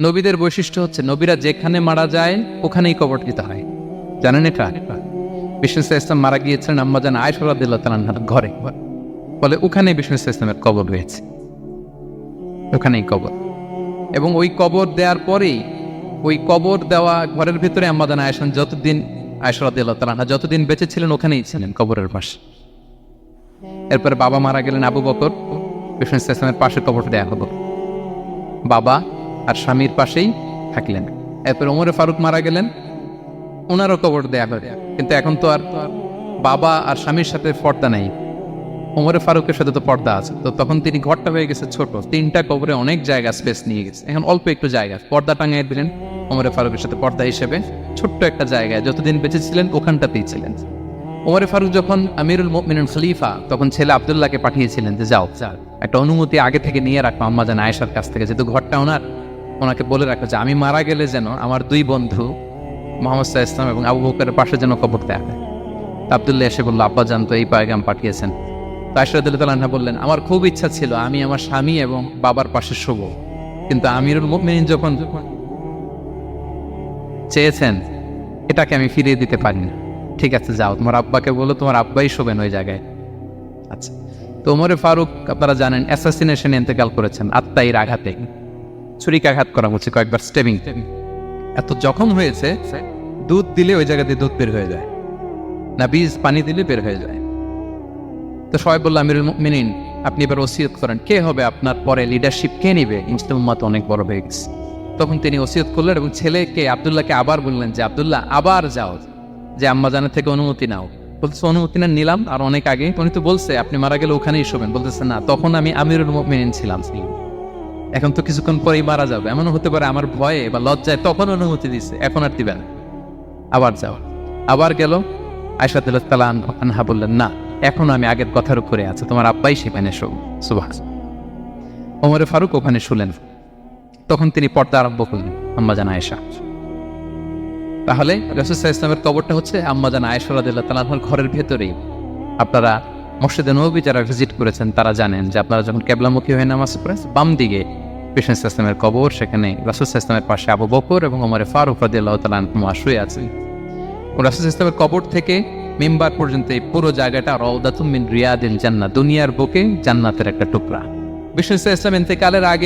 নবীদের বৈশিষ্ট্য হচ্ছে নবীরা যেখানে মারা যায় ওখানেই কবর দিতে হয়। জানেন এটা? বিষ্ণু ইসলাম মারা গিয়েছিলেন আম্মাজান আয়েশা রাদিয়াল্লাহু তাআলা আনহার ঘরে, ফলে ওখানে বিষ্ণু ইসলামের কবর রয়েছে, ওখানেই কবর। এবং ওই কবর দেওয়ার পরেই ওই কবর দেওয়া ঘরের ভিতরে আম্মাজান আয়েশা যতদিন আয়েশা রাদিয়াল্লাহু তাআলা আনহা যতদিন বেঁচে ছিলেন ওখানেই ছিলেন কবরের পাশে। এরপরে বাবা মারা গেলেন আবু বকর, বিষ্ণু ইসলামের পাশে কবর দেয়া হলো, বাবা আর স্বামীর পাশেই থাকলেন। এরপর ওমরে ফারুক মারা গেলেন, ওনারও কবর দেয়া হলো। কিন্তু এখন তো আর বাবা আর স্বামীর সাথে পর্দা নেই, ওমরে ফারুকের সাথে তো পর্দা আছে। তো তখন তিনি ঘরটা হয়ে গেছে ছোট, 3টা কবরে অনেক জায়গা স্পেস নিয়ে গেছে, এখন অল্প একটু জায়গা পর্দা টাঙিয়ে দিলেন ওমরে ফারুকের সাথে পর্দা হিসেবে ছোট্ট একটা জায়গায়, যতদিন বেঁচে ছিলেন ওখানটাতেই ছিলেন। ওমরে ফারুক যখন আমিরুল মুমিনিন খলিফা, তখন ছেলে আব্দুল্লাহকে পাঠিয়েছিলেন যে যাও একটা অনুমতি আগে থেকে নিয়ে রাখো আম্মাজান আয়েশার কাছ থেকে, যেহেতু ঘরটা ওনাকে বলে রাখো যে আমি মারা গেলে যেন আমার 2 বন্ধু মুহাম্মদ সাল্লাল্লাহু আলাইহি ওয়াসাল্লাম এবং আবু বকরের পাশে যেন কবর দেয়া হয়। আব্দুল্লাহ এসে বলল, আব্বাজান তো এই পায়গাম পাঠিয়েছেন। তো আয়েশা রাদিয়াল্লাহু তাআলা আনহা বললেন, আমার খুব ইচ্ছা ছিল আমি আমার স্বামী এবং বাবার পাশে শুব, কিন্তু আমিরুল মুমিনিন যখন চেয়েছেন এটাকে আমি ফিরিয়ে দিতে পারি না। ঠিক আছে যাও, তোমার আব্বাকে বলো তোমার আব্বাই শোবেন ওই জায়গায়। আচ্ছা, তো ওমরে ফারুক আপনারা জানেন অ্যাসাসিনেশনে ইন্তেকাল করেছেন, আত্মাইয়ের আঘাতে, ছুরিকাঘাত করা হচ্ছে কয়েকবার, স্টেবিং। এত জখম হয়েছে দুধ দিলে ওই জায়গা দিয়ে দুধ বের হয়ে যায় না, বীজ পানি দিলে বের হয়ে যায়। তো সবাই বলল, আমিরুল মুমিনিন আপনি এবার ওসিয়ত করেন, কে হবে আপনার পরে লিডারশিপ, কে নিবে? মুসলিম উম্মাত অনেক বড় হয়ে গেছে। তখন তিনি ওসিয়ত করলেন এবং ছেলেকে আব্দুল্লাহকে আবার বললেন যে আব্দুল্লাহ আবার যাও, যে আম্মাজানের থেকে অনুমতি নাও। বলতেছে অনুমতি না নিলাম আর অনেক আগে, উনি তো বলছে আপনি মারা গেলে ওখানেই শোবেন। বলতেছে না, তখন আমি আমিরুল মুমিনিন ছিলাম, এখন তো কিছুক্ষণ পরেই মারা যাবে, এমন হতে পারে আমার ভয়ে বা লজ্জায় তখন অনুমতি দিছে, এখন আর দিবেন, আবার যাও। আবার গেল, আয়েশা রাদিয়াল্লাহু তাআলা আনহা বললেন, না এখন আমি আগের কথার উপরে আছে, তোমার আব্বাই সেখানে শো। সুবহানাল্লাহ। ওমরে ফারুক ওখানে শুলেন, তখন তিনি পর্দা আরম্ভ করলেন আম্মাজান আয়েশা। তাহলে রাসূল সাল্লাল্লাহু আলাইহি ওয়াসাল্লামের কবরটা হচ্ছে আম্মাজান আয়েশা রাদিয়াল্লাহু তাআলা আনহার ঘরের ভেতরেই। আপনারা মসজিদে নববী যারা ভিজিট করেছেন তারা জানেন যে আপনারা যখন কিবলামুখী হয়ে নামাজ পড়েন, বাম দিকে বিষ্ণু সাল্লাল্লাহু আলাইহি ওয়াসাল্লামের কবর, সেখানে রাসূল সাল্লাল্লাহু আলাইহি ওয়াসাল্লামের পাশে আবু বকর এবং ওমরে ফারুক রাদিয়াল্লাহু তাআলা আনহুমা শুয়ে আছেন। রাসূল সাল্লাল্লাহু আলাইহি ওয়াসাল্লামের কবর থেকে মিম্বার পর্যন্ত এই পুরো জায়গাটা রাউদাতুম মিন রিয়াদিল জান্নাহ, দুনিয়ার বুকে জান্নাতের একটা টুকরা। বিষ্ণু সাল্লাল্লাহু আলাইহি ওয়াসাল্লাম ইন্তেকালের আগে